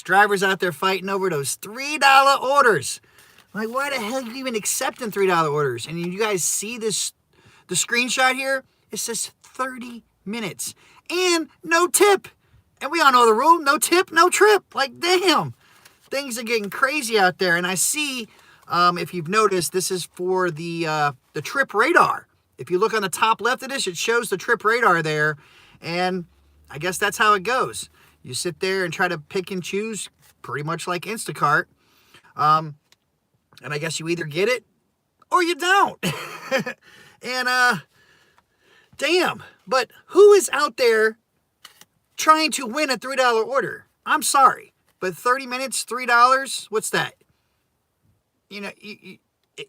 Drivers out there fighting over those $3 orders. Like, why the hell are you even accepting $3 orders? And you guys see this, the screenshot here? It says 30 minutes and no tip. And we all know the rule, no tip, no trip. Like, damn, things are getting crazy out there. And I see, if you've noticed, this is for the trip radar. If you look on the top left of this, it shows the trip radar there. And I guess that's how it goes. You sit there and try to pick and choose, pretty much like Instacart. And I guess you either get it or you don't. And, damn. But who is out there trying to win a $3 order? I'm sorry, but 30 minutes, $3, what's that? You know,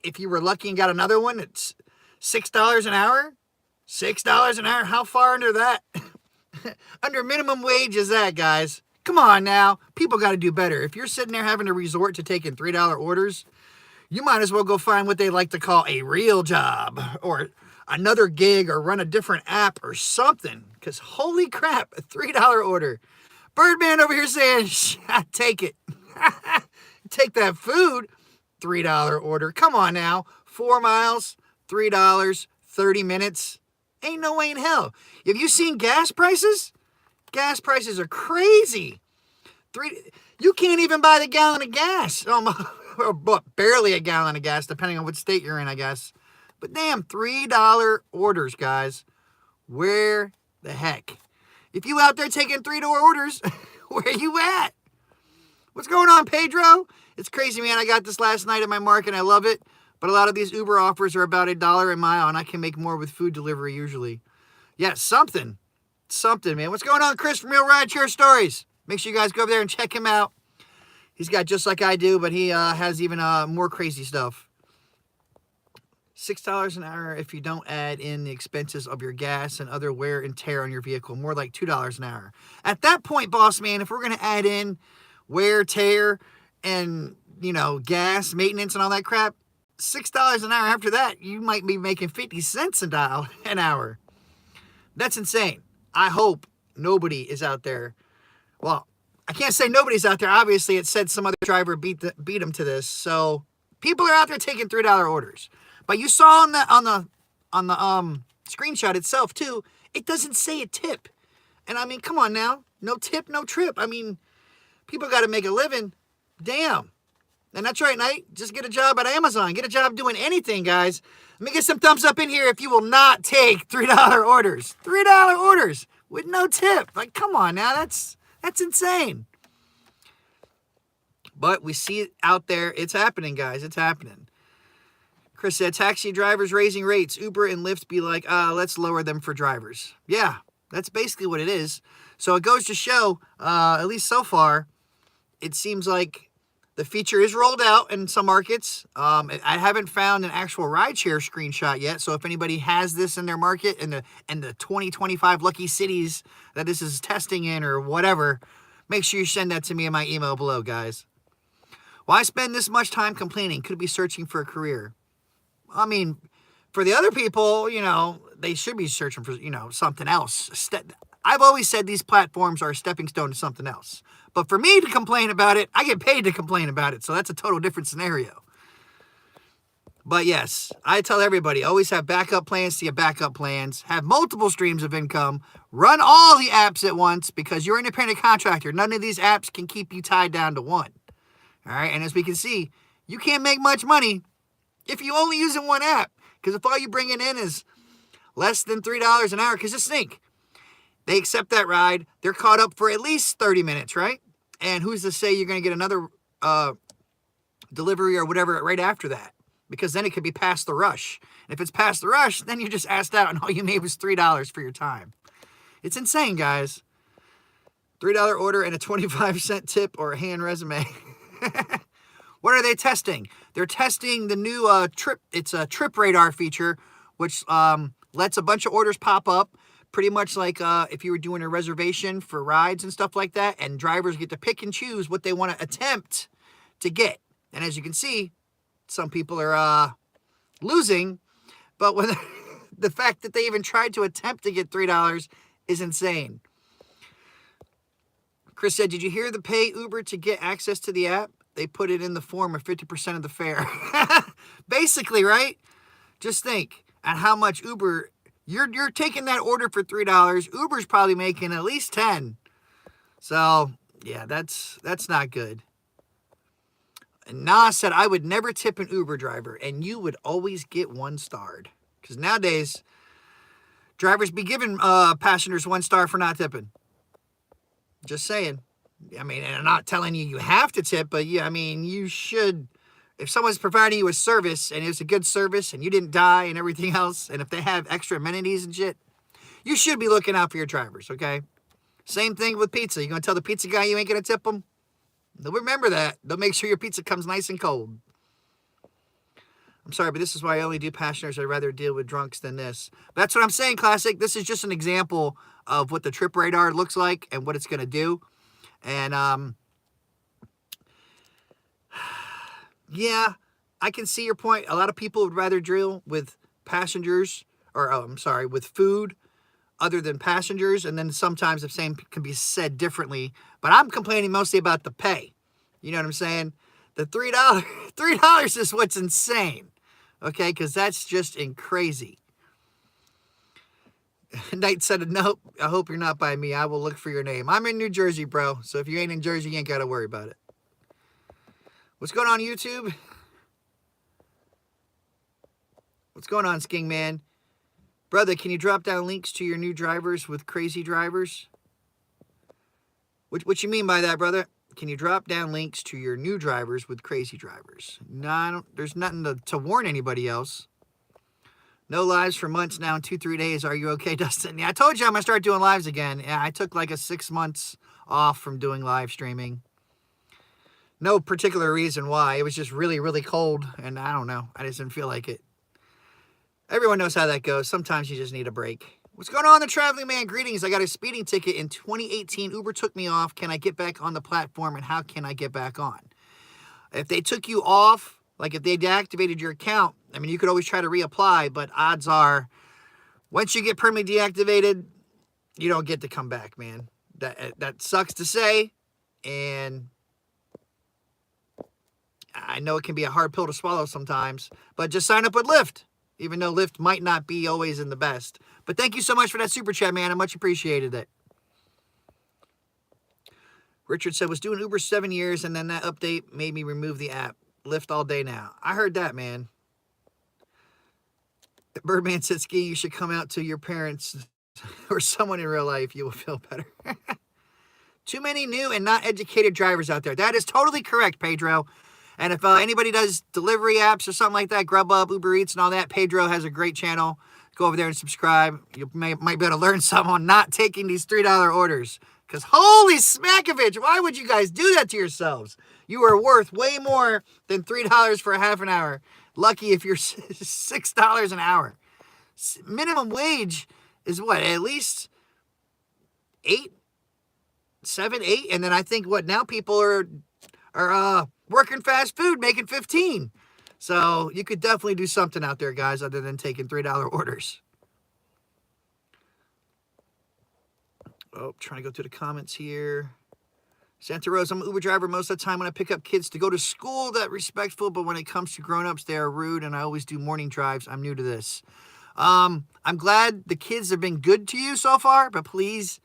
if you were lucky and got another one, it's $6 an hour. $6 an hour, how far under that? Under minimum wage is that, guys? Come on now. People got to do better. If you're sitting there having to resort to taking $3 orders, you might as well go find what they like to call a real job or another gig or run a different app or something. Because holy crap, a $3 order. Birdman over here saying, take it. Take that food, $3 order. Come on now. 4 miles, $3, 30 minutes. Ain't no way in hell. Have you seen gas prices? Gas prices are crazy. You can't even buy the gallon of gas. Or barely a gallon of gas, depending on what state you're in, I guess. But damn, $3 orders, guys. Where the heck? If you out there taking $3 orders, where you at? What's going on, Pedro? It's crazy, man. I got this last night at my market. I love it. But a lot of these Uber offers are about $1 a mile, and I can make more with food delivery usually. Yeah, something, man. What's going on, Chris from Real Rideshare Stories? Make sure you guys go over there and check him out. He's got just like I do, but he has even more crazy stuff. $6 an hour if you don't add in the expenses of your gas and other wear and tear on your vehicle. More like $2 an hour. At that point, boss man, if we're going to add in wear, tear, and, you know, gas, maintenance, and all that crap, $6 an hour after that, you might be making 50 cents an hour. That's insane. I hope nobody is out there. Well, I can't say nobody's out there. Obviously, it said some other driver beat them to this. So people are out there taking $3 orders. But you saw on the screenshot itself too, it doesn't say a tip. And I mean, come on now, no tip, no trip. I mean, people got to make a living. Damn. And that's right, Knight. Just get a job at Amazon. Get a job doing anything, guys. Let me get some thumbs up in here if you will not take $3 orders. $3 orders with no tip. Like, come on now. That's insane. But we see it out there. It's happening, guys. It's happening. Chris said, taxi drivers raising rates. Uber and Lyft be like, let's lower them for drivers. Yeah, that's basically what it is. So it goes to show, at least so far, it seems like the feature is rolled out in some markets. I haven't found an actual rideshare screenshot yet. So if anybody has this in their market and the 2025 lucky cities that this is testing in or whatever, make sure you send that to me in my email below, guys. Why spend this much time complaining? Could be searching for a career. I mean, for the other people, you know, they should be searching for, you know, something else. I've always said these platforms are a stepping stone to something else. But for me to complain about it, I get paid to complain about it. So that's a total different scenario. But yes, I tell everybody, always have backup plans to your backup plans. Have multiple streams of income. Run all the apps at once because you're an independent contractor. None of these apps can keep you tied down to one. All right. And as we can see, you can't make much money if you only using one app. Because if all you bringing in is less than $3 an hour, because just think, they accept that ride. They're caught up for at least 30 minutes, right? And who's to say you're going to get another delivery or whatever right after that? Because then it could be past the rush. And if it's past the rush, then you're just asked out and all you made was $3 for your time. It's insane, guys. $3 order and a 25-cent tip or a hand resume. What are they testing? They're testing the new trip. It's a trip radar feature, which lets a bunch of orders pop up. Pretty much like if you were doing a reservation for rides and stuff like that, and drivers get to pick and choose what they want to attempt to get. And as you can see, some people are losing, but when the fact that they even tried to attempt to get $3 is insane. Chris said, did you hear the pay Uber to get access to the app? They put it in the form of 50% of the fare. Basically, right? Just think at how much Uber, you're taking that order for $3. Uber's probably making at least 10. So, yeah, that's not good. And Nas said, I would never tip an Uber driver, and you would always get 1-starred. Because nowadays, drivers be giving passengers 1 star for not tipping. Just saying. I mean, and I'm not telling you have to tip, but yeah, I mean, you should. If someone's providing you a service and it's a good service and you didn't die and everything else, and if they have extra amenities and shit, you should be looking out for your drivers, okay? Same thing with pizza. You gonna tell the pizza guy you ain't gonna tip him? They'll remember that. They'll make sure your pizza comes nice and cold. I'm sorry, but this is why I only do passengers. I'd rather deal with drunks than this. But that's what I'm saying, Classic. This is just an example of what the trip radar looks like and what it's gonna do. And, yeah, I can see your point. A lot of people would rather deal with passengers, or, with food other than passengers. And then sometimes the same can be said differently. But I'm complaining mostly about the pay. You know what I'm saying? The $3 is what's insane. Okay, because that's just crazy. Knight said, nope, I hope you're not by me. I will look for your name. I'm in New Jersey, bro. So if you ain't in Jersey, you ain't got to worry about it. What's going on, YouTube? What's going on, Sking Man? Brother, can you drop down links to your new drivers with crazy drivers? What you mean by that, brother? Can you drop down links to your new drivers with crazy drivers? No, there's nothing to warn anybody else. No lives for months now in 2-3 days. Are you okay, Dustin? Yeah, I told you I'm going to start doing lives again. Yeah, I took like 6 months off from doing live streaming. No particular reason why. It was just really, really cold, and I don't know. I just didn't feel like it. Everyone knows how that goes. Sometimes you just need a break. What's going on, the Traveling Man? Greetings. I got a speeding ticket in 2018. Uber took me off. Can I get back on the platform, and how can I get back on? If they took you off, like if they deactivated your account, I mean, you could always try to reapply, but odds are, once you get permanently deactivated, you don't get to come back, man. That sucks to say, and I know it can be a hard pill to swallow sometimes, but just sign up with Lyft, even though Lyft might not be always in the best. But thank you so much for that super chat, man. I much appreciated it. Richard said, was doing Uber 7 years, and then that update made me remove the app. Lyft all day now. I heard that, man. Birdman said, Ski, you should come out to your parents or someone in real life. You will feel better. Too many new and not educated drivers out there. That is totally correct, Pedro. And if anybody does delivery apps or something like that, Grubhub, Uber Eats, and all that, Pedro has a great channel. Go over there and subscribe. You might be able to learn something on not taking these $3 orders. Because holy smackovich, why would you guys do that to yourselves? You are worth way more than $3 for a half an hour. Lucky if you're $6 an hour. Minimum wage is what? At least 8, 7, 8. And then I think now people are working fast food, making 15. So you could definitely do something out there, guys, other than taking $3 orders. Oh, trying to go through the comments here. Santa Rose, I'm an Uber driver most of the time when I pick up kids to go to school. That respectful, but when it comes to grown-ups, they are rude, and I always do morning drives. I'm new to this. I'm glad the kids have been good to you so far, but please,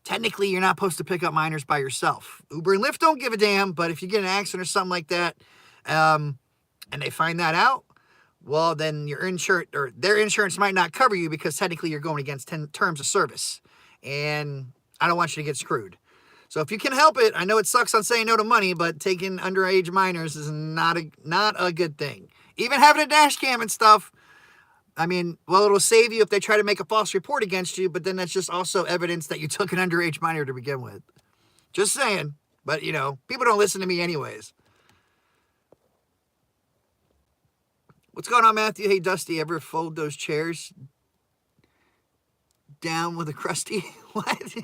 technically, you're not supposed to pick up minors by yourself. Uber and Lyft don't give a damn, but if you get in an accident or something like that, and they find that out, well, then your insurance or their insurance might not cover you because technically you're going against 10 terms of service. And I don't want you to get screwed. So if you can help it, I know it sucks on saying no to money, but taking underage minors is not a good thing. Even having a dash cam and stuff, I mean, well, it'll save you if they try to make a false report against you, but then that's just also evidence that you took an underage minor to begin with. Just saying. But, people don't listen to me anyways. What's going on, Matthew? Hey, Dusty, ever fold those chairs down with a crusty? What?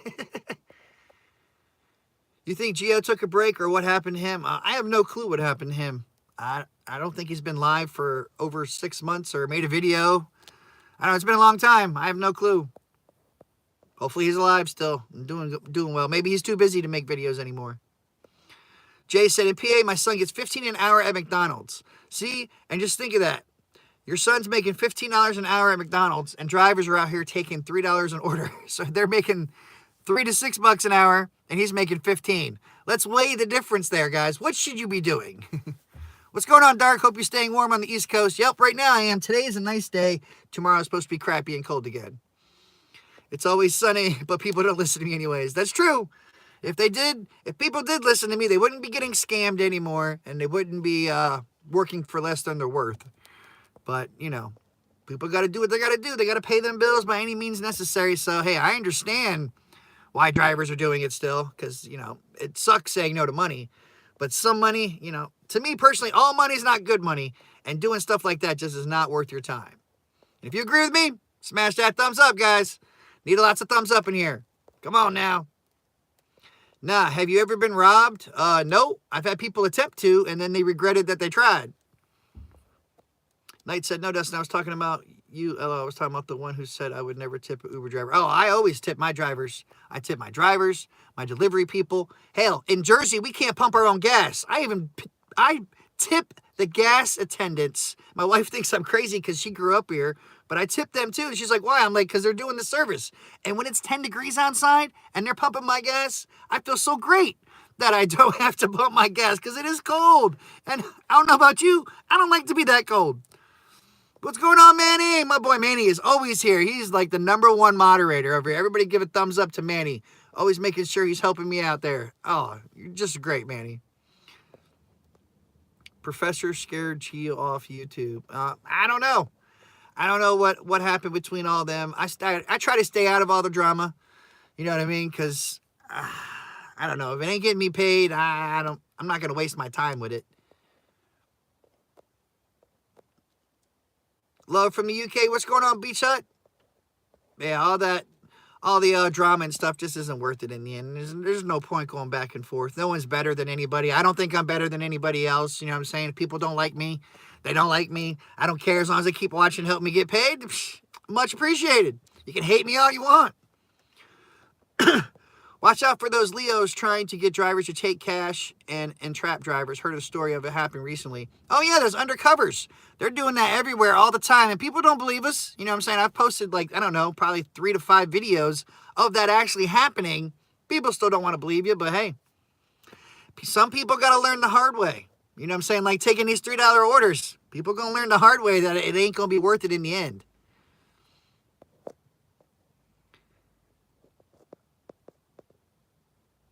You think Gio took a break or what happened to him? I have no clue what happened to him. I don't think he's been live for over 6 months or made a video. I don't know. It's been a long time. I have no clue. Hopefully he's alive still and doing well. Maybe he's too busy to make videos anymore. Jay said, in PA, my son gets $15 an hour at McDonald's. See? And just think of that. Your son's making $15 an hour at McDonald's, and drivers are out here taking $3 an order. So they're making $3 to $6 an hour, and he's making 15. Let's weigh the difference there, guys. What should you be doing? What's going on, Dark? Hope you're staying warm on the East Coast. Yep, right now I am. Today is a nice day. Tomorrow is supposed to be crappy and cold again. It's always sunny, but people don't listen to me anyways. That's true. If people did listen to me, they wouldn't be getting scammed anymore, and they wouldn't be working for less than they're worth. But, people got to do what they got to do. They got to pay them bills by any means necessary. So, hey, I understand why drivers are doing it still because, it sucks saying no to money. But some money, to me personally, all money is not good money. And doing stuff like that just is not worth your time. If you agree with me, smash that thumbs up, guys. Need lots of thumbs up in here. Come on now. Nah, have you ever been robbed? No. I've had people attempt to, and then they regretted that they tried. Knight said, no, Dustin, I was talking about you. I was talking about the one who said I would never tip an Uber driver. Oh, I always tip my drivers. I tip my drivers, my delivery people. Hell, in Jersey, we can't pump our own gas. I tip the gas attendants. My wife thinks I'm crazy because she grew up here, but I tip them too. And she's like, why? I'm like, because they're doing the service. And when it's 10 degrees outside and they're pumping my gas, I feel so great that I don't have to pump my gas because it is cold. And I don't know about you. I don't like to be that cold. What's going on, Manny? My boy Manny is always here. He's like the #1 moderator over here. Everybody give a thumbs up to Manny. Always making sure he's helping me out there. Oh, you're just great, Manny. Professor scared Chia off YouTube. I don't know. I don't know what happened between all them. I try to stay out of all the drama. You know what I mean? Because, I don't know. If it ain't getting me paid, I'm not going to waste my time with it. Love from the UK. What's going on, Beach Hut? Yeah, all the drama and stuff just isn't worth it in the end. There's no point going back and forth. No one's better than anybody. I don't think I'm better than anybody else. You know what I'm saying? If people don't like me, they don't like me. I don't care as long as they keep watching and help me get paid. Much appreciated. You can hate me all you want. Watch out for those Leos trying to get drivers to take cash and trap drivers. Heard a story of it happening recently. Oh, yeah, those undercovers. They're doing that everywhere all the time, and people don't believe us. You know what I'm saying? I've posted, probably 3 to 5 videos of that actually happening. People still don't want to believe you, but hey, some people got to learn the hard way. You know what I'm saying? Like taking these $3 orders. People going to learn the hard way that it ain't going to be worth it in the end.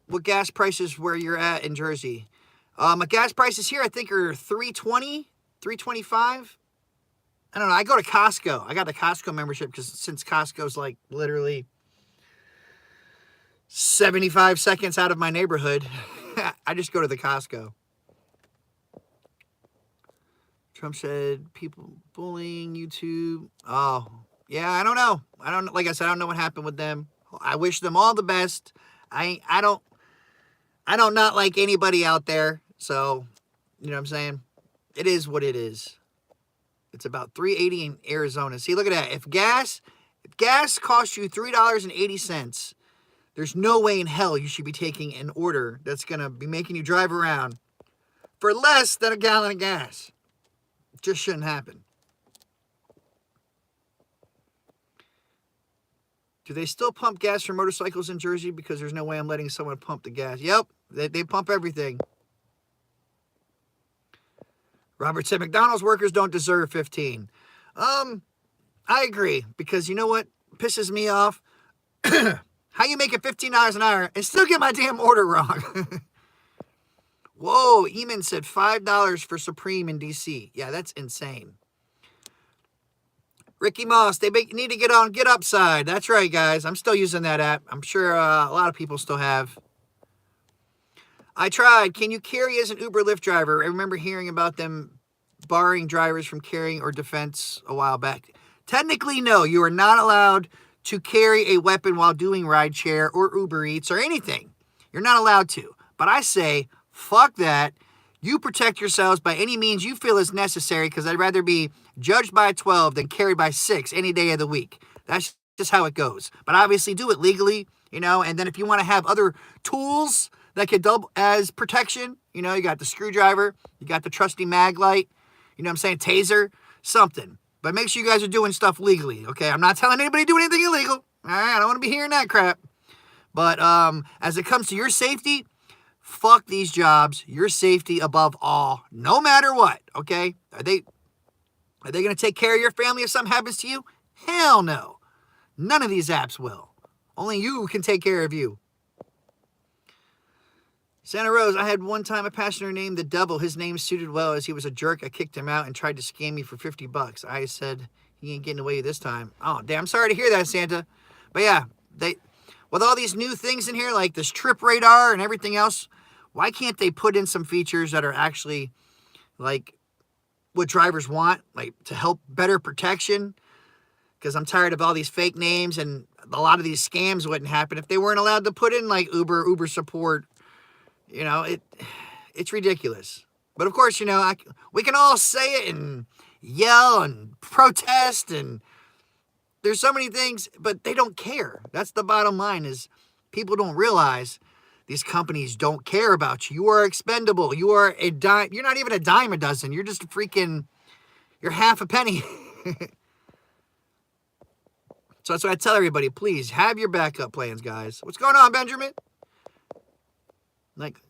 What gas prices where you're at in Jersey? My gas prices here, I think, are $3.20, $3.25. I don't know. I go to Costco. I got the Costco membership because since Costco's like literally 75 seconds out of my neighborhood, I just go to the Costco. Trump said people bullying YouTube. Oh, yeah, I don't know. Like I said, I don't know what happened with them. I wish them all the best. I don't not like anybody out there. So, you know what I'm saying? It is what it is. It's about $3.80 in Arizona. See, look at that. If gas costs you $3.80, there's no way in hell you should be taking an order that's going to be making you drive around for less than a gallon of gas. It just shouldn't happen. Do they still pump gas for motorcycles in Jersey? Because there's no way I'm letting someone pump the gas. Yep, they pump everything. Robert said McDonald's workers don't deserve 15. I agree. Because you know what pisses me off? How you making $15 an hour and still get my damn order wrong? Whoa, Eamon said $5 for Supreme in D.C. Yeah, that's insane. Ricky Moss, they need to get on GetUpside. That's right, guys. I'm still using that app. I'm sure a lot of people still have. I tried. Can you carry as an Uber Lyft driver? I remember hearing about them barring drivers from carrying or defense a while back. Technically, no. You are not allowed to carry a weapon while doing rideshare or Uber Eats or anything. You're not allowed to. But I say, fuck that. You protect yourselves by any means you feel is necessary because I'd rather be judged by 12 than carried by 6 any day of the week. That's just how it goes. But obviously do it legally, you know, and then if you want to have other tools that could double as protection, you know, you got the screwdriver, you got the trusty mag light, you know what I'm saying, taser, something. But make sure you guys are doing stuff legally, okay? I'm not telling anybody to do anything illegal, all right? I don't want to be hearing that crap. But as it comes to your safety, fuck these jobs. Your safety above all, no matter what, okay? Are they going to take care of your family if something happens to you? Hell no. None of these apps will. Only you can take care of you. Santa Rose, I had one time a passenger named the Devil. His name suited well as he was a jerk. I kicked him out and tried to scam me for $50. I said, he ain't getting away this time. Oh, damn, sorry to hear that, Santa. But yeah, with all these new things in here, like this trip radar and everything else, why can't they put in some features that are actually like what drivers want, like to help better protection? Because I'm tired of all these fake names, and a lot of these scams wouldn't happen if they weren't allowed to put in like Uber support. You know, it's ridiculous. But of course, you know, we can all say it and yell and protest, and there's so many things, but they don't care. That's the bottom line, is people don't realize these companies don't care about you. You are expendable. You are a dime. You're not even a dime a dozen. You're just you're half a penny. So that's what I tell everybody. Please have your backup plans, guys. What's going on, Benjamin? Like,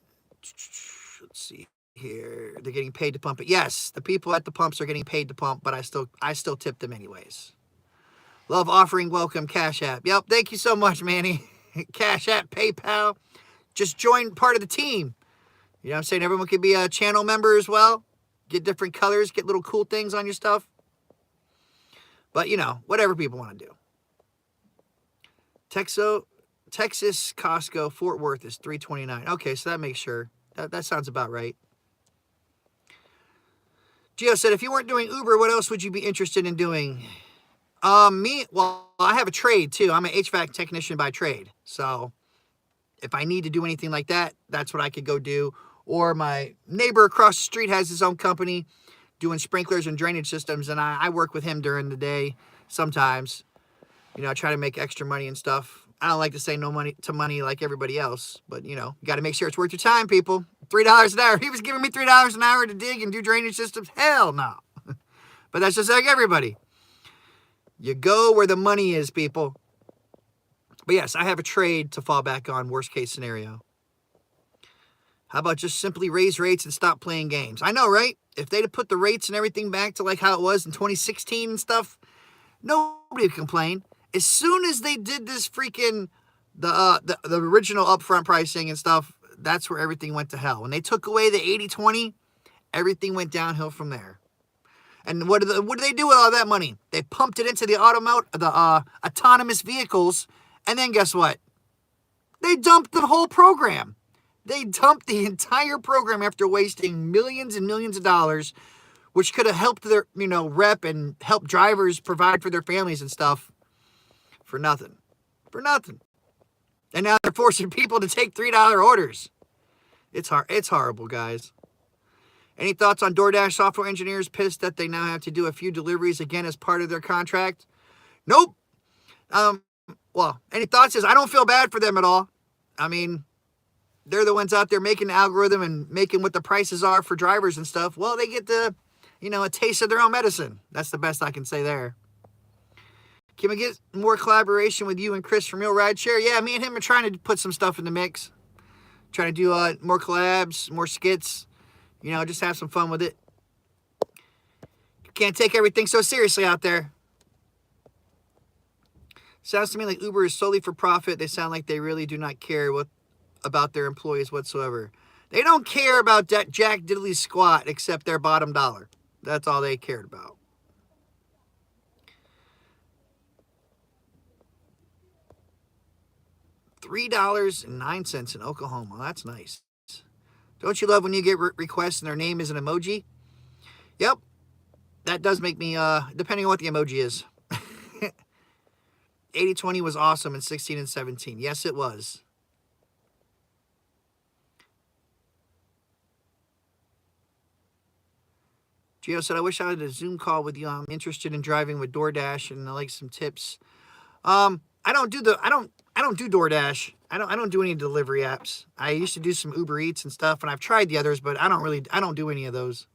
let's see here. They're getting paid to pump it. Yes, the people at the pumps are getting paid to pump, but I still tip them anyways. Love offering welcome Cash App. Yep, thank you so much, Manny. Cash App, PayPal. Just join part of the team. You know what I'm saying? Everyone could be a channel member as well. Get different colors, get little cool things on your stuff. But, you know, whatever people want to do. Texas Costco Fort Worth is $3.29. Okay, so that makes sure. That sounds about right. Gio said, if you weren't doing Uber, what else would you be interested in doing? Well, I have a trade too. I'm an HVAC technician by trade. So if I need to do anything like that, that's what I could go do. Or my neighbor across the street has his own company doing sprinklers and drainage systems, and I work with him during the day sometimes. You know, I try to make extra money and stuff. I don't like to say no money to money like everybody else, but, you know, you got to make sure it's worth your time, people. $3 an hour. He was giving me $3 an hour to dig and do drainage systems. Hell no. But that's just like everybody. You go where the money is, people. But yes, I have a trade to fall back on, worst case scenario. How about just simply raise rates and stop playing games? I know, right? If they'd have put the rates and everything back to like how it was in 2016 and stuff, nobody would complain. As soon as they did this freaking, the original upfront pricing and stuff, that's where everything went to hell. When they took away the 80/20, everything went downhill from there. And what do they do with all that money? They pumped it into the autonomous vehicles, and then guess what? They dumped the whole program. They dumped the entire program after wasting millions and millions of dollars, which could have helped their, rep and help drivers provide for their families and stuff for nothing. For nothing. And now they're forcing people to take $3 orders. It's horrible, guys. Any thoughts on DoorDash software engineers pissed that they now have to do a few deliveries again as part of their contract? Nope. Well, any thoughts is I don't feel bad for them at all. I mean, they're the ones out there making the algorithm and making what the prices are for drivers and stuff. Well, they get a taste of their own medicine. That's the best I can say there. Can we get more collaboration with you and Chris from Real Rideshare? Yeah, me and him are trying to put some stuff in the mix. Trying to do more collabs, more skits. Just have some fun with it. Can't take everything so seriously out there. Sounds to me like Uber is solely for profit. They sound like they really do not care about their employees whatsoever. They don't care about Jack Diddley squat except their bottom dollar. That's all they cared about. $3.09 in Oklahoma. That's nice. Don't you love when you get requests and their name is an emoji? Yep. That does make me, depending on what the emoji is. 80/20 was awesome in 16 and 17. Yes, it was. Gio said, I wish I had a Zoom call with you. I'm interested in driving with DoorDash and I like some tips I don't do DoorDash. I don't do any delivery apps. I used to do some Uber Eats and stuff, and I've tried the others, but I don't do any of those.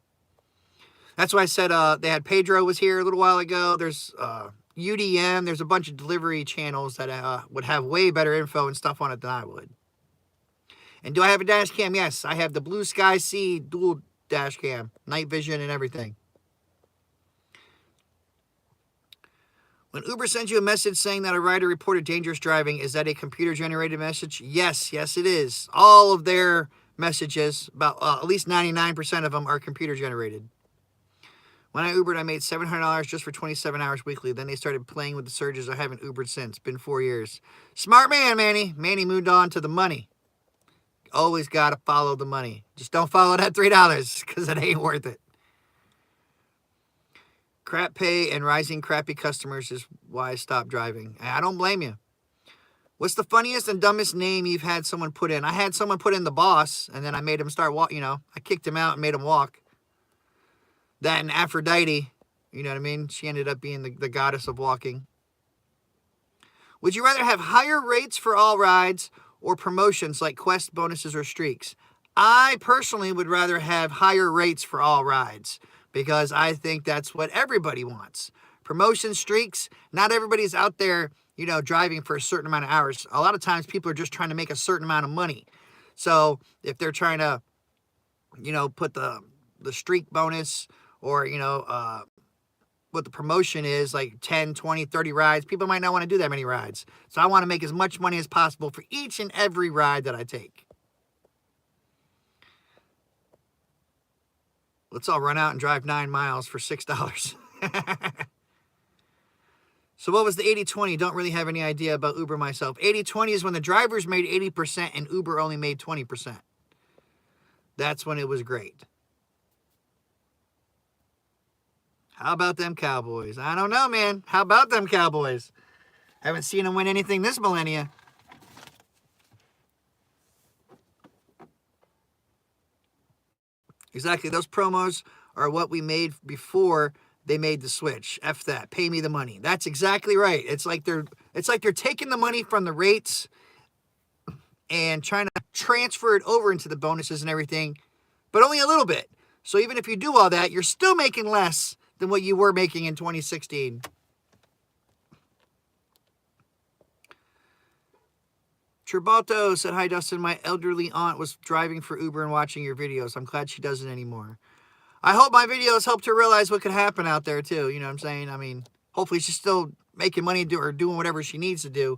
That's why I said they had Pedro was here a little while ago. There's UDM. There's a bunch of delivery channels that would have way better info and stuff on it than I would. And do I have a dash cam? Yes, I have the Blue Sky C dual dash cam, night vision and everything. When Uber sends you a message saying that a rider reported dangerous driving, is that a computer-generated message? Yes, it is. All of their messages, about at least 99% of them, are computer-generated. When I Ubered, I made $700 just for 27 hours weekly. Then they started playing with the surges. I haven't Ubered since. Been 4 years. Smart man, Manny. Manny moved on to the money. Always got to follow the money. Just don't follow that $3 because it ain't worth it. Crap pay and rising crappy customers is why I stopped driving. I don't blame you. What's the funniest and dumbest name you've had someone put in? I had someone put in the boss, and then I made him start walking. I kicked him out and made him walk. That and Aphrodite, you know what I mean? She ended up being the goddess of walking. Would you rather have higher rates for all rides or promotions like quest bonuses or streaks? I personally would rather have higher rates for all rides because I think that's what everybody wants. Promotion streaks, not everybody's out there, driving for a certain amount of hours. A lot of times people are just trying to make a certain amount of money. So if they're trying to, put the streak bonus or, what the promotion is, like 10, 20, 30 rides, people might not want to do that many rides. So I want to make as much money as possible for each and every ride that I take. Let's all run out and drive 9 miles for $6. So what was the 80-20? Don't really have any idea about Uber myself. 80-20 is when the drivers made 80% and Uber only made 20%. That's when it was great. How about them Cowboys? I don't know, man. How about them Cowboys? Haven't seen them win anything this millennia. Exactly. Those promos are what we made before they made the switch. F that. Pay me the money. That's exactly right. It's like they're taking the money from the rates and trying to transfer it over into the bonuses and everything, but only a little bit. So even if you do all that, you're still making less than what you were making in 2016. Tribalto said, hi, Dustin. My elderly aunt was driving for Uber and watching your videos. I'm glad she doesn't anymore. I hope my videos helped her realize what could happen out there, too. You know what I'm saying? I mean, hopefully she's still making money or doing whatever she needs to do.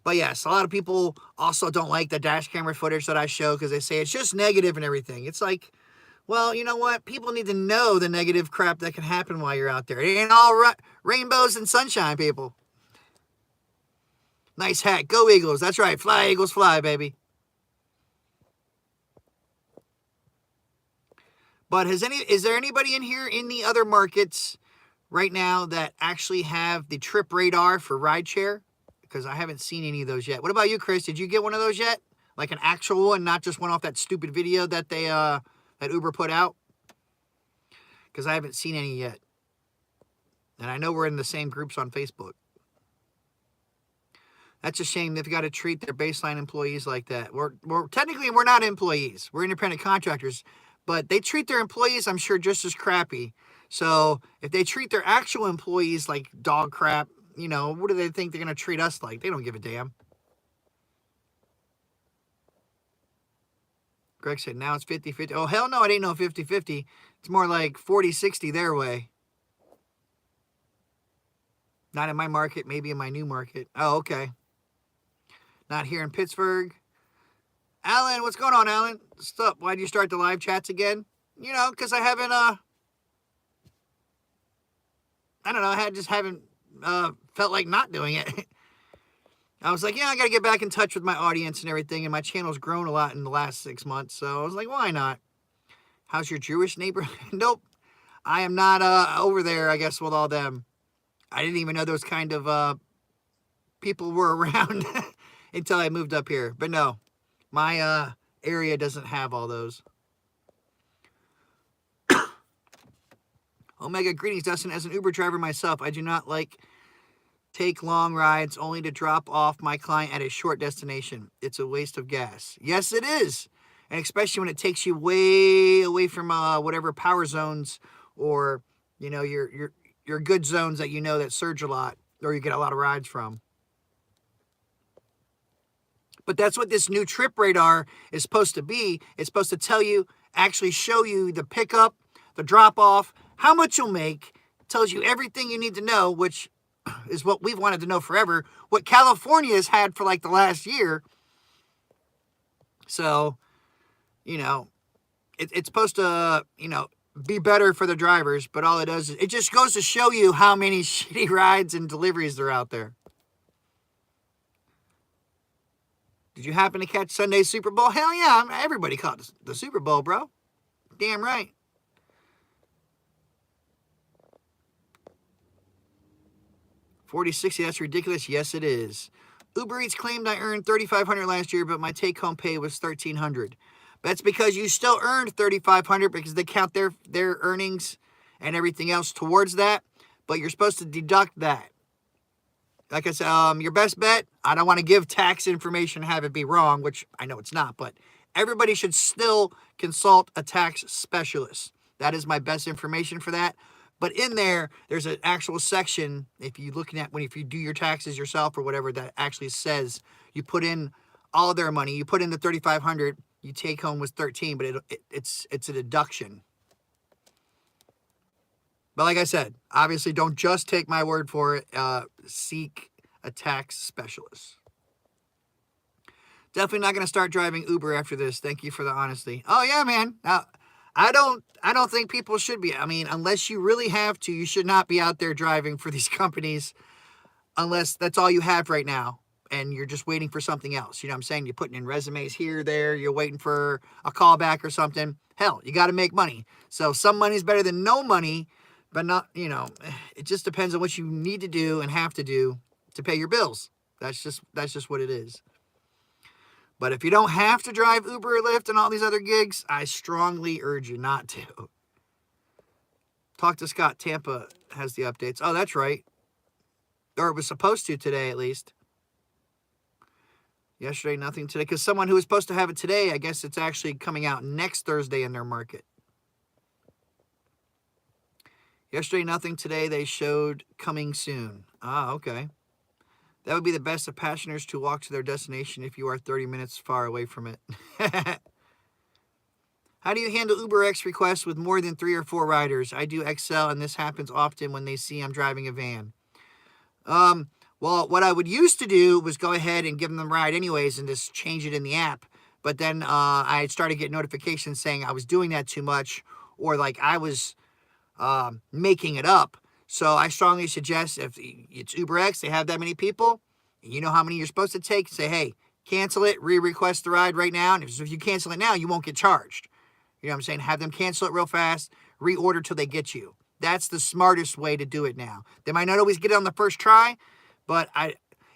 But yes, a lot of people also don't like the dash camera footage that I show because they say it's just negative and everything. It's like, well, you know what? People need to know the negative crap that can happen while you're out there. It ain't all rainbows and sunshine, people. Nice hat. Go Eagles. That's right. Fly, Eagles, fly, baby. But is there anybody in here in the other markets right now that actually have the trip radar for rideshare? Because I haven't seen any of those yet. What about you, Chris? Did you get one of those yet? Like an actual one, not just one off that stupid video that they that Uber put out? Because I haven't seen any yet. And I know we're in the same groups on Facebook. That's a shame. They've got to treat their baseline employees like that. We're technically not employees. We're independent contractors. But they treat their employees, I'm sure, just as crappy. So if they treat their actual employees like dog crap, what do they think they're going to treat us like? They don't give a damn. Greg said, now it's 50-50. Oh, hell no, it ain't no 50-50. It's more like 40-60 their way. Not in my market, maybe in my new market. Oh, okay. Not here in Pittsburgh. Alan, what's going on, Alan? Stop. Why did you start the live chats again? Because I haven't, I don't know, I just haven't felt like not doing it. I was like, I got to get back in touch with my audience and everything, and my channel's grown a lot in the last 6 months, so I was like, why not? How's your Jewish neighbor? Nope. I am not over there, I guess, with all them. I didn't even know those kind of people were around until I moved up here. But no, my area doesn't have all those. Omega, greetings, Dustin. As an Uber driver myself, I do not like take long rides only to drop off my client at a short destination. It's a waste of gas. Yes, it is. And especially when it takes you way away from whatever power zones or, your good zones that that surge a lot or you get a lot of rides from. But that's what this new trip radar is supposed to be. It's supposed to tell you, actually show you the pickup, the drop off, how much you'll make. It tells you everything you need to know, which is what we've wanted to know forever, what California has had for like the last year. So, it's supposed to, be better for the drivers, but all it does is it just goes to show you how many shitty rides and deliveries there are out there. Did you happen to catch Sunday's Super Bowl? Hell yeah, everybody caught the Super Bowl, bro. Damn right. $40.60, that's ridiculous. Yes, it is. Uber Eats claimed I earned $3,500 last year, but my take-home pay was $1,300. That's because you still earned $3,500 because they count their earnings and everything else towards that, but you're supposed to deduct that. Like I said, your best bet, I don't want to give tax information and have it be wrong, which I know it's not, but everybody should still consult a tax specialist. That is my best information for that. But in there, there's an actual section, if you do your taxes yourself or whatever, that actually says you put in all of their money. You put in the $3,500, you take home was $13, but it's a deduction. But like I said, obviously don't just take my word for it. Seek a tax specialist. Definitely not going to start driving Uber after this. Thank you for the honesty. Oh yeah, man. I don't think people should be. I mean, unless you really have to, you should not be out there driving for these companies unless that's all you have right now and you're just waiting for something else. You know what I'm saying? You're putting in resumes here, there, you're waiting for a callback or something. Hell, you got to make money. So some money's better than no money, but not, it just depends on what you need to do and have to do to pay your bills. That's just what it is. But if you don't have to drive Uber or Lyft and all these other gigs, I strongly urge you not to. Talk to Scott. Tampa has the updates. Oh, that's right. Or it was supposed to today, at least. Yesterday, nothing today. Because someone who was supposed to have it today, I guess it's actually coming out next Thursday in their market. Yesterday, nothing today. They showed coming soon. Ah, okay. That would be the best of passengers to walk to their destination if you are 30 minutes far away from it. How do you handle UberX requests with more than 3 or 4 riders? I do XL, and this happens often when they see I'm driving a van. Well, what I would used to do was go ahead and give them the ride anyways and just change it in the app. But then I started getting notifications saying I was doing that too much or like I was making it up. So I strongly suggest if it's UberX, they have that many people, and you know how many you're supposed to take, say, hey, cancel it, re-request the ride right now. And if you cancel it now, you won't get charged. You know what I'm saying? Have them cancel it real fast, reorder till they get you. That's the smartest way to do it now. They might not always get it on the first try, but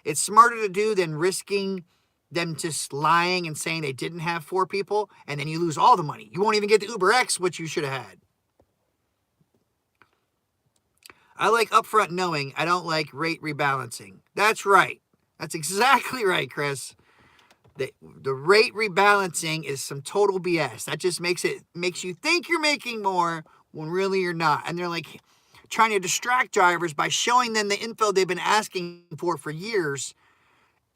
it's smarter to do than risking them just lying and saying they didn't have 4 people, and then you lose all the money. You won't even get the UberX, which you should have had. I like upfront knowing. I don't like rate rebalancing. That's right. That's exactly right, Chris. The rate rebalancing is some total BS. That just makes you think you're making more when really you're not. And they're like trying to distract drivers by showing them the info they've been asking for years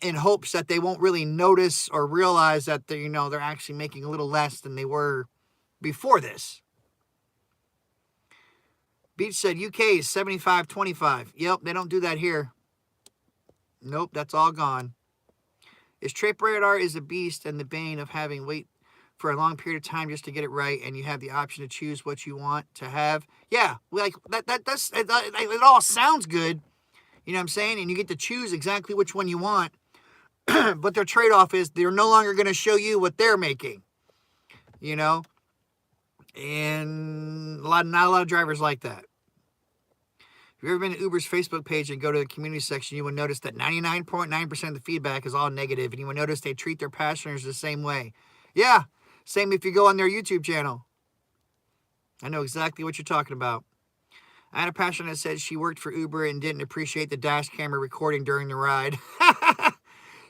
in hopes that they won't really notice or realize that they're actually making a little less than they were before this. Beach said UK is 75-25. Yep, they don't do that here. Nope, that's all gone. Is Trip Radar is a beast and the bane of having wait for a long period of time just to get it right, and you have the option to choose what you want to have. Yeah, like that's it all sounds good. You know what I'm saying? And you get to choose exactly which one you want. But their trade-off is they're no longer going to show you what they're making. And not a lot of drivers like that. If you've ever been to Uber's Facebook page and go to the community section, you will notice that 99.9% of the feedback is all negative, and you will notice they treat their passengers the same way. Yeah, same if you go on their YouTube channel. I know exactly what you're talking about. I had a passenger that said she worked for Uber and didn't appreciate the dash camera recording during the ride.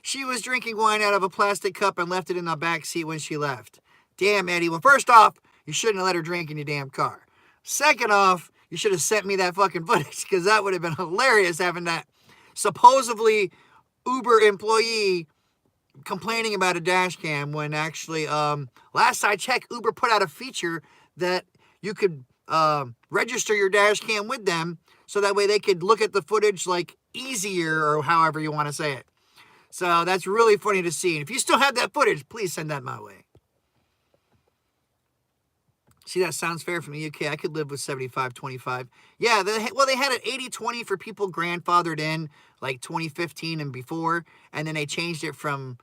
She was drinking wine out of a plastic cup and left it in the back seat when she left. Damn, Eddie. Well, first off, you shouldn't have let her drink in your damn car. Second off, you should have sent me that fucking footage, because that would have been hilarious, having that supposedly Uber employee complaining about a dash cam when actually, last I checked, Uber put out a feature that you could register your dash cam with them, so that way they could look at the footage like easier, or however you want to say it. So that's really funny to see. And if you still have that footage, please send that my way. See, that sounds fair from the UK. I could live with 75-25. Yeah, they had an 80-20 for people grandfathered in like 2015 and before. And then they changed it from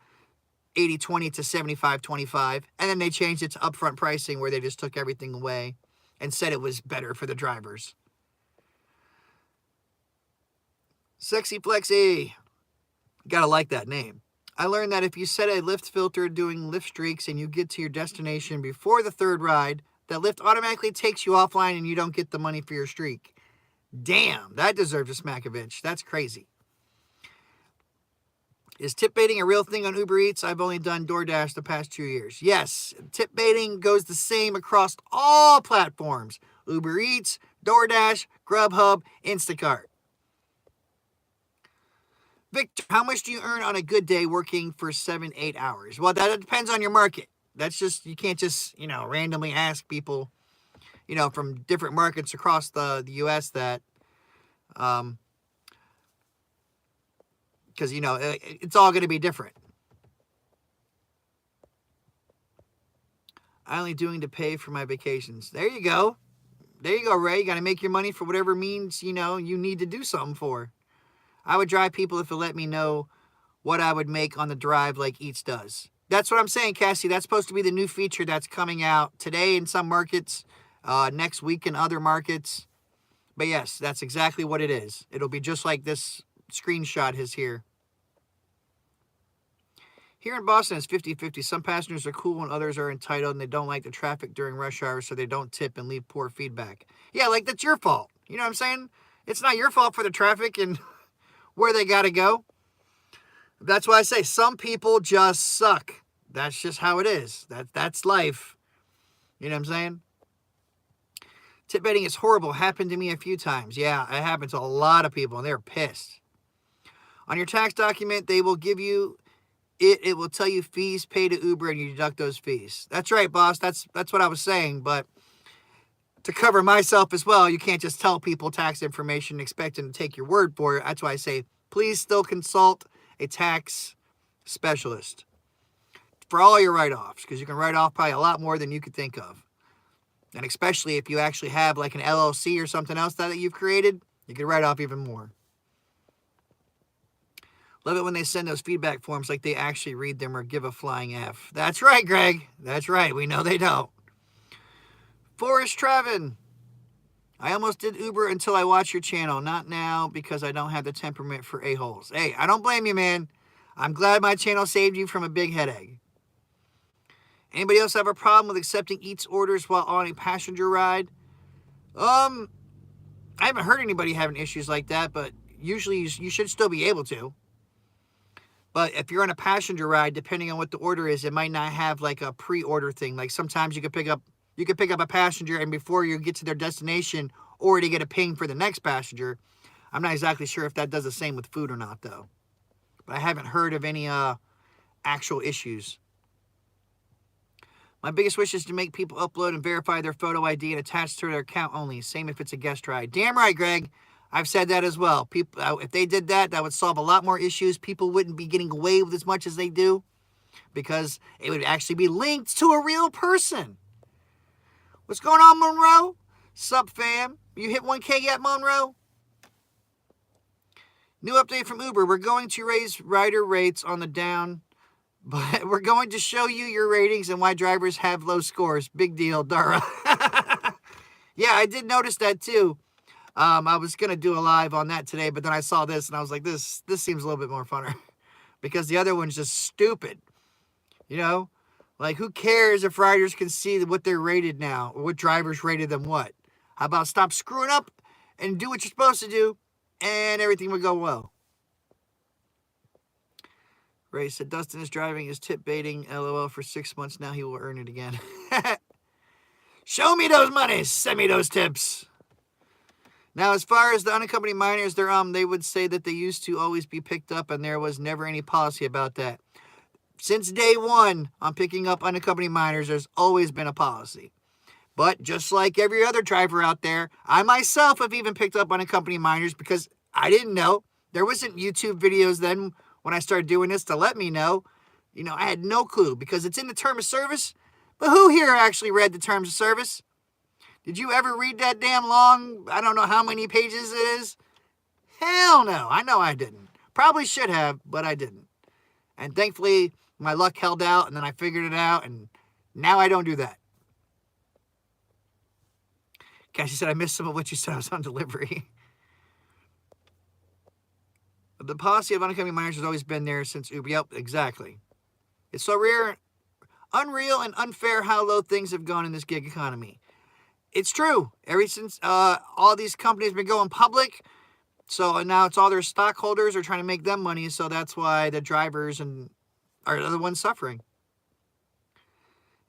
80-20 to 75-25. And then they changed it to upfront pricing, where they just took everything away and said it was better for the drivers. Sexy Flexy. Gotta like that name. I learned that if you set a Lyft filter doing Lyft streaks and you get to your destination before the third ride, that Lyft automatically takes you offline and you don't get the money for your streak. Damn, that deserves a smack of itch. That's crazy. Is tip baiting a real thing on Uber Eats? I've only done DoorDash the past 2 years. Yes, tip baiting goes the same across all platforms. Uber Eats, DoorDash, Grubhub, Instacart. Victor, how much do you earn on a good day working for 7-8 hours? Well, that depends on your market. That's just, you can't just, randomly ask people, from different markets across the U.S. that, because, it's all going to be different. I'm only doing to pay for my vacations. There you go. There you go, Ray. You got to make your money for whatever means, you need to do something for. I would drive people if it let me know what I would make on the drive like Eats does. That's what I'm saying, Cassie. That's supposed to be the new feature that's coming out today in some markets, next week in other markets. But yes, that's exactly what it is. It'll be just like this screenshot is here. Here in Boston, it's 50-50. Some passengers are cool and others are entitled, and they don't like the traffic during rush hour, so they don't tip and leave poor feedback. Yeah, like that's your fault. You know what I'm saying? It's not your fault for the traffic and where they got to go. That's why I say some people just suck. That's just how it is. That's life. You know what I'm saying? Tip baiting is horrible. Happened to me a few times. Yeah, it happened to a lot of people, and they're pissed. On your tax document, they will give you it will tell you fees paid to Uber, and you deduct those fees. That's right, boss. That's what I was saying. But to cover myself as well, you can't just tell people tax information and expect them to take your word for it. That's why I say, please still consult a tax specialist for all your write-offs, because you can write off probably a lot more than you could think of. And especially if you actually have like an LLC or something else that you've created, you can write off even more. Love it when they send those feedback forms like they actually read them or give a flying F. That's right, Greg. That's right. We know they don't. Forrest Travin. I almost did Uber until I watched your channel. Not now, because I don't have the temperament for a-holes. Hey, I don't blame you, man. I'm glad my channel saved you from a big headache. Anybody else have a problem with accepting Eats orders while on a passenger ride? I haven't heard anybody having issues like that, but usually you should still be able to. But if you're on a passenger ride, depending on what the order is, it might not have like a pre-order thing. Like sometimes you could pick up a passenger, and before you get to their destination, already get a ping for the next passenger. I'm not exactly sure if that does the same with food or not, though. But I haven't heard of any actual issues. My biggest wish is to make people upload and verify their photo ID and attach to their account only. Same if it's a guest ride. Damn right, Greg. I've said that as well. People, if they did that, that would solve a lot more issues. People wouldn't be getting away with as much as they do, because it would actually be linked to a real person. What's going on, Monroe? Sup, fam? You hit 1K yet, Monroe? New update from Uber. We're going to raise rider rates on the down, but we're going to show you your ratings and why drivers have low scores. Big deal, Dara. Yeah, I did notice that too. I was going to do a live on that today, but then I saw this and I was like, this seems a little bit more funner because the other one's just stupid. You know, like who cares if riders can see what they're rated now or what drivers rated them what? How about stop screwing up and do what you're supposed to do, and everything would go well. Ray said, Dustin is driving his tip baiting, LOL, for 6 months now. He will earn it again. Show me those monies. Send me those tips. Now, as far as the unaccompanied minors, they would say that they used to always be picked up, and there was never any policy about that. Since day one on picking up unaccompanied minors, there's always been a policy. But just like every other driver out there, I myself have even picked up unaccompanied minors because I didn't know. There wasn't YouTube videos then when I started doing this to let me know. I had no clue because it's in the term of service. But who here actually read the terms of service? Did you ever read that damn long, I don't know how many pages it is? Hell no. I know I didn't. Probably should have, but I didn't. And thankfully, my luck held out, and then I figured it out, and now I don't do that. Cassie said, I missed some of what you said. I was on delivery. The policy of unaccompanied minors has always been there since Uber. Yep, exactly. It's so rare, unreal, and unfair how low things have gone in this gig economy. It's true. Ever since all these companies have been going public, so now it's all their stockholders are trying to make them money, so that's why the drivers are the ones suffering.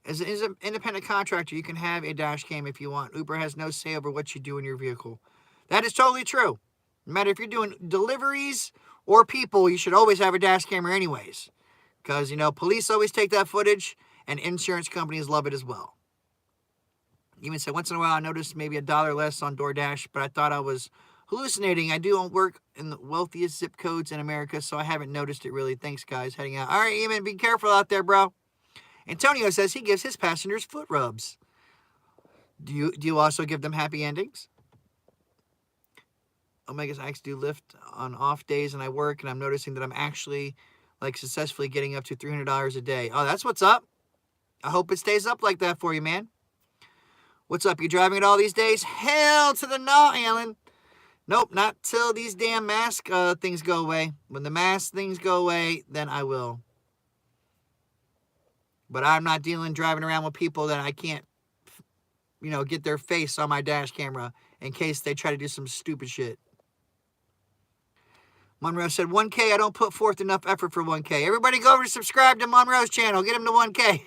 As an independent contractor, you can have a dash cam if you want. Uber has no say over what you do in your vehicle. That is totally true. No matter if you're doing deliveries or people, you should always have a dash camera anyways. Because, police always take that footage, and insurance companies love it as well. Even said, once in a while, I noticed maybe $1 less on DoorDash, but I thought I was hallucinating. I do work in the wealthiest zip codes in America, so I haven't noticed it really. Thanks, guys. Heading out. All right, Eamon, be careful out there, bro. Antonio says he gives his passengers foot rubs. Do you also give them happy endings? Omega's I do Lyft on off days, and I work, and I'm noticing that I'm actually successfully getting up to $300 a day. Oh, that's what's up. I hope it stays up like that for you, man. What's up? You driving it all these days? Hell to the no, Alan. Nope, not till these damn mask things go away. When the mask things go away, then I will. But I'm not driving around with people that I can't, get their face on my dash camera in case they try to do some stupid shit. Monroe said, 1K, I don't put forth enough effort for 1K. Everybody go over to subscribe to Monroe's channel. Get him to 1K.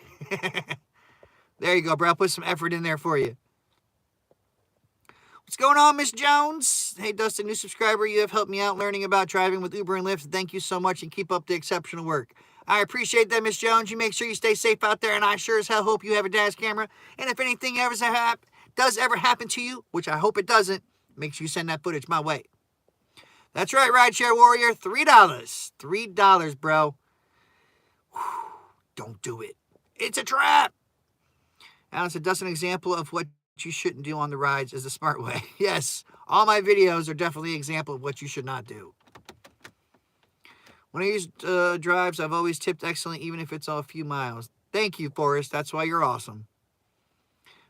There you go, bro. I'll put some effort in there for you. What's going on, Miss Jones? Hey, Dustin, new subscriber. You have helped me out learning about driving with Uber and Lyft. Thank you so much, and keep up the exceptional work. I appreciate that, Miss Jones. You make sure you stay safe out there, and I sure as hell hope you have a dash camera. And if anything does ever happen to you, which I hope it doesn't, make sure you send that footage my way. That's right, Rideshare Warrior. $3. $3, bro. Whew, don't do it. It's a trap. Alan said, that's an example of what you shouldn't do on the rides is the smart way. Yes, all my videos are definitely an example of what you should not do. When I use drives, I've always tipped excellent, even if it's a few miles. Thank you, Forrest. That's why you're awesome.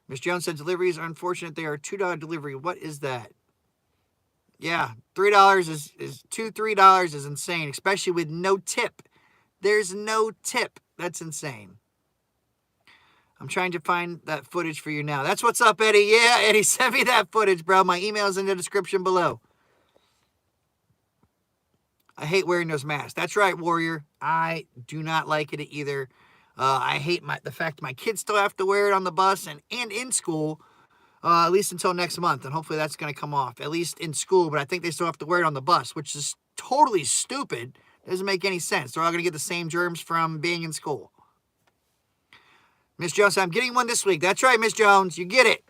Miss Jones said, deliveries are unfortunate. They are $2 delivery. What is that? Yeah, $3 is $3 is insane, especially with no tip. There's no tip. That's insane. I'm trying to find that footage for you now. That's what's up, Eddie. Yeah, Eddie, send me that footage, bro. My email's in the description below. I hate wearing those masks. That's right, Warrior. I do not like it either. I hate the fact my kids still have to wear it on the bus and in school, at least until next month. And hopefully that's going to come off, at least in school. But I think they still have to wear it on the bus, which is totally stupid. Doesn't make any sense. They're all going to get the same germs from being in school. Miss Jones, I'm getting one this week. That's right, Miss Jones. You get it.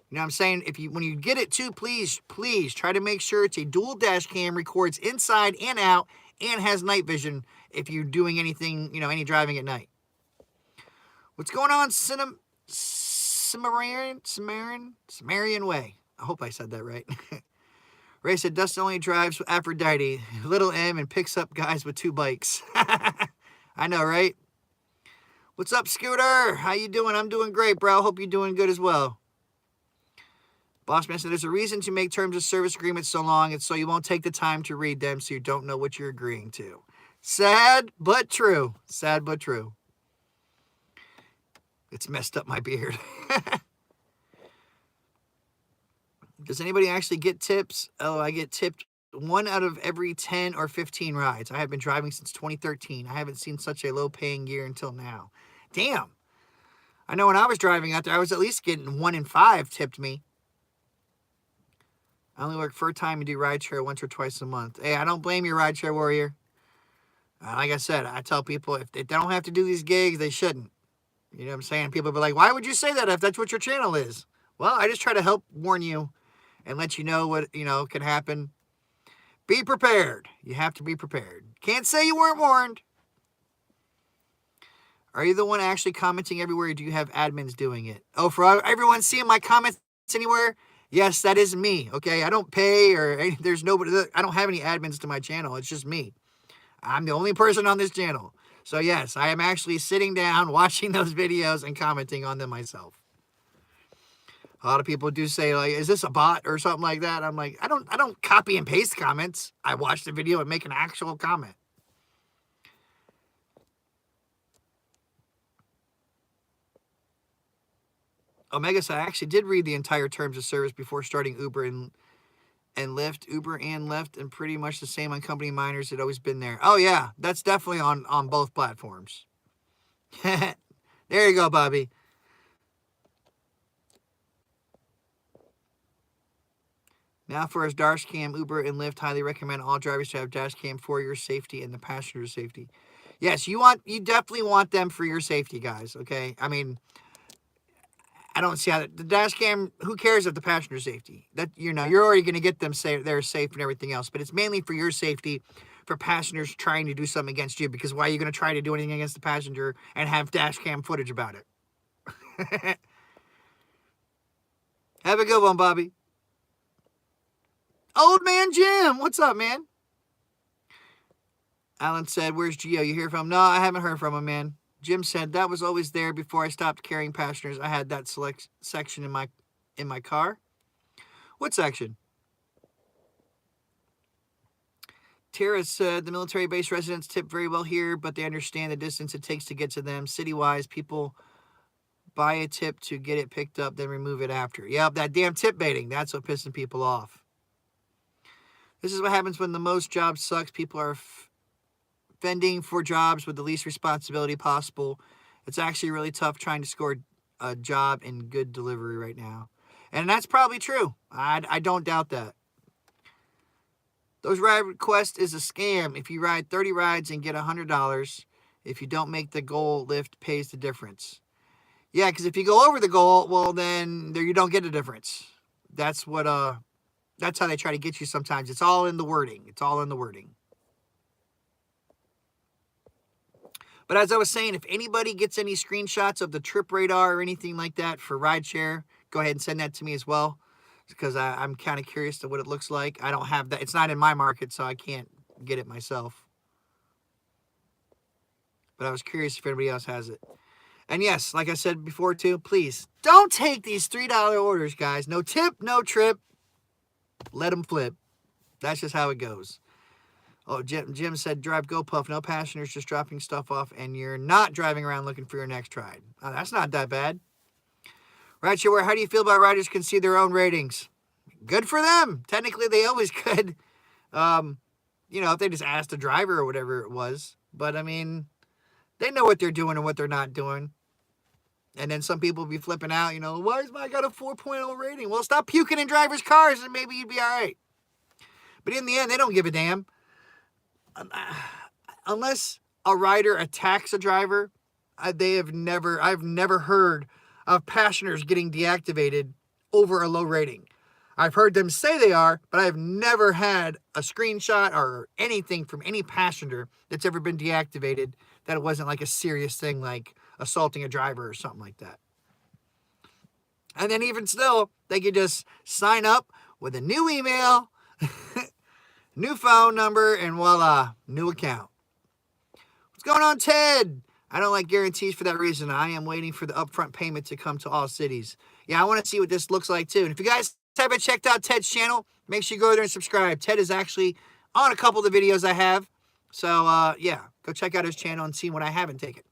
You know what I'm saying? When you get it too, please try to make sure it's a dual dash cam, records inside and out, and has night vision if you're doing anything, any driving at night. What's going on, Sumerian Way? I hope I said that right. Ray said, Dustin only drives Aphrodite, little M, and picks up guys with 2 bikes. I know, right? What's up, Scooter? How you doing? I'm doing great, bro. Hope you're doing good as well. Bossman said, there's a reason to make terms of service agreements so long. It's so you won't take the time to read them so you don't know what you're agreeing to. Sad, but true. Sad, but true. It's messed up my beard. Does anybody actually get tips? Oh, I get tipped 1 out of every 10 or 15 rides. I have been driving since 2013. I haven't seen such a low-paying year until now. Damn. I know when I was driving out there, I was at least getting 1 in 5 tipped me. I only work full time and do rideshare once or twice a month. Hey, I don't blame you, rideshare warrior. Like I said, I tell people if they don't have to do these gigs, they shouldn't. You know what I'm saying? People be like, why would you say that if that's what your channel is? Well, I just try to help warn you and let you know what, can happen. Be prepared. You have to be prepared. Can't say you weren't warned. Are you the one actually commenting everywhere, or do you have admins doing it? Oh, for everyone seeing my comments anywhere? Yes, that is me, okay? I don't pay or there's nobody. I don't have any admins to my channel. It's just me. I'm the only person on this channel. So yes, I am actually sitting down, watching those videos and commenting on them myself. A lot of people do say, like, is this a bot or something like that? I'm like, I don't copy and paste comments. I watch the video and make an actual comment. Omega said, I actually did read the entire terms of service before starting Uber and Lyft. Uber and Lyft, and pretty much the same on company minors. It always been there. Oh yeah, that's definitely on both platforms. There you go, Bobby. Now for his dash cam, Uber and Lyft highly recommend all drivers to have dash cam for your safety and the passenger's safety. Yes, you definitely want them for your safety, guys. Okay, I mean, I don't see how the dash cam. Who cares if the passenger safety? That you're already going to get them they're safe and everything else. But it's mainly for your safety, for passengers trying to do something against you. Because why are you going to try to do anything against the passenger and have dash cam footage about it? Have a good one, Bobby. Old man Jim, what's up, man? Alan said, "Where's Gio? You hear from him?" No, I haven't heard from him, man. Jim said, that was always there before I stopped carrying passengers. I had that select section in my car. What section? Tara said, the military base residents tip very well here, but they understand the distance it takes to get to them. City-wise, people buy a tip to get it picked up, then remove it after. Yep, that damn tip baiting. That's what pissing people off. This is what happens when the most jobs sucks. People are fending for jobs with the least responsibility possible. It's actually really tough trying to score a job in good delivery right now. And that's probably true. I don't doubt that. Those ride requests is a scam. If you ride 30 rides and get $100, if you don't make the goal, Lyft pays the difference. Yeah, because if you go over the goal, well, then you don't get a difference. That's how they try to get you sometimes. It's all in the wording. It's all in the wording. But as I was saying, if anybody gets any screenshots of the trip radar or anything like that for rideshare, go ahead and send that to me as well, because I'm kind of curious to what it looks like. I don't have that. It's not in my market, so I can't get it myself. But I was curious if anybody else has it. And yes, like I said before too, please don't take these $3 orders, guys. No tip, no trip. Let them flip. That's just how it goes. Oh, Jim said, drive GoPuff. No passengers, just dropping stuff off, and you're not driving around looking for your next ride. Oh, that's not that bad. Rideshare, how do you feel about riders can see their own ratings? Good for them. Technically, they always could. If they just asked the driver or whatever it was. But, I mean, they know what they're doing and what they're not doing. And then some people be flipping out, why is my got a 4.0 rating? Well, stop puking in drivers' cars and maybe you'd be all right. But in the end, they don't give a damn. Unless a rider attacks a driver, I've never heard of passengers getting deactivated over a low rating. I've heard them say they are, but I've never had a screenshot or anything from any passenger that's ever been deactivated that it wasn't like a serious thing like assaulting a driver or something like that. And then even still, they could just sign up with a new email, new phone number, and voila, new account. What's going on, Ted? I don't like guarantees for that reason. I am waiting for the upfront payment to come to all cities. Yeah, I want to see what this looks like too. And if you guys haven't checked out Ted's channel, make sure you go there and subscribe. Ted is actually on a couple of the videos I have. So, yeah, go check out his channel and see what I haven't taken.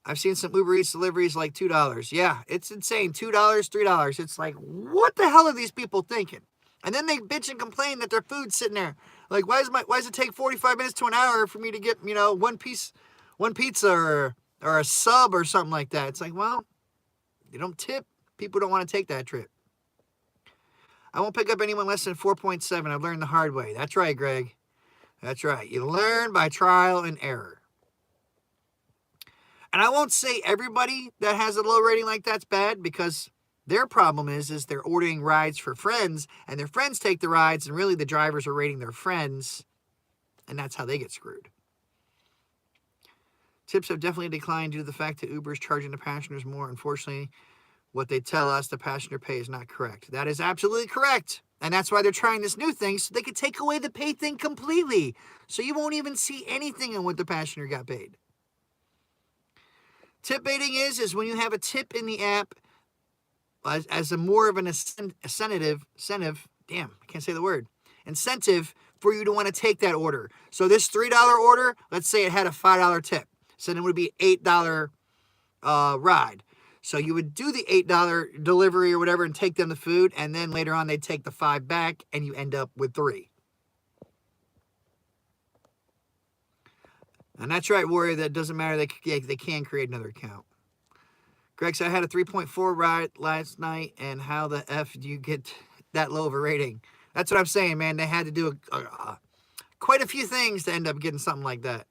I've seen some Uber Eats deliveries like $2. Yeah, it's insane. $2, $3. It's like, what the hell are these people thinking? And then they bitch and complain that their food's sitting there. Like, why does it take 45 minutes to an hour for me to get, one pizza or a sub or something like that? It's like, well, you don't tip. People don't want to take that trip. I won't pick up anyone less than 4.7. I've learned the hard way. That's right, Greg. That's right. You learn by trial and error. And I won't say everybody that has a low rating like that's bad, because their problem is they're ordering rides for friends, and their friends take the rides, and really the drivers are rating their friends, and that's how they get screwed. Tips have definitely declined due to the fact that Uber is charging the passengers more. Unfortunately, what they tell us the passenger pay is not correct. That is absolutely correct. And that's why they're trying this new thing, so they could take away the pay thing completely. So you won't even see anything on what the passenger got paid. Tip baiting is when you have a tip in the app as a more of an incentive, damn, I can't say the word, incentive for you to want to take that order. So this $3 order, let's say it had a $5 tip. So then it would be $8 ride. So you would do the $8 delivery or whatever and take them the food, and then later on they'd take the $5 back, and you end up with $3. And that's right, Warrior. That doesn't matter. They can create another account. Greg said, I had a 3.4 ride last night, and how the F do you get that low of a rating? That's what I'm saying, man. They had to do quite a few things to end up getting something like that.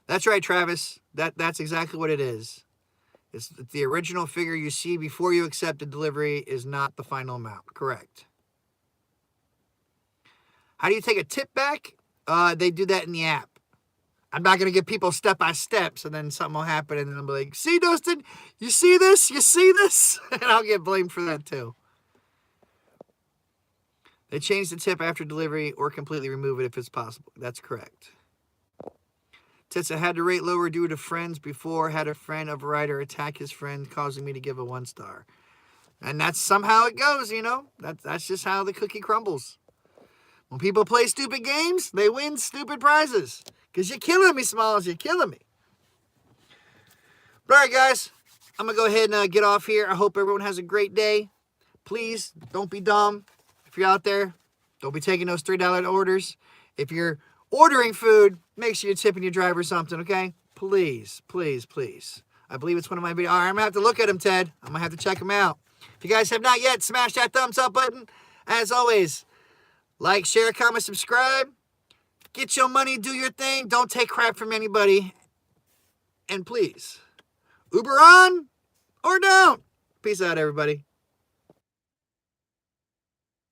That's right, Travis. That's exactly what it is. It's the original figure you see before you accept a delivery is not the final amount. Correct. How do you take a tip back? They do that in the app. I'm not going to give people step by step, so then something will happen, and then I'll be like, see, Dustin, you see this? You see this? And I'll get blamed for that too. They change the tip after delivery or completely remove it if it's possible. That's correct. Tits, I had to rate lower due to friends before. Had a friend of a rider attack his friend, causing me to give a 1 star. And that's somehow it goes, That's just how the cookie crumbles. When people play stupid games, they win stupid prizes. Because you're killing me, Smalls. You're killing me. All right, guys. I'm going to go ahead and get off here. I hope everyone has a great day. Please, don't be dumb. If you're out there, don't be taking those $3 orders. If you're ordering food, make sure you're tipping your driver something, okay? Please, please, please. I believe it's one of my videos. All right, I'm going to have to look at them, Ted. I'm going to have to check them out. If you guys have not yet, smash that thumbs up button. As always, like, share, comment, subscribe. Get your money, do your thing. Don't take crap from anybody. And please, Uber on or don't. Peace out, everybody.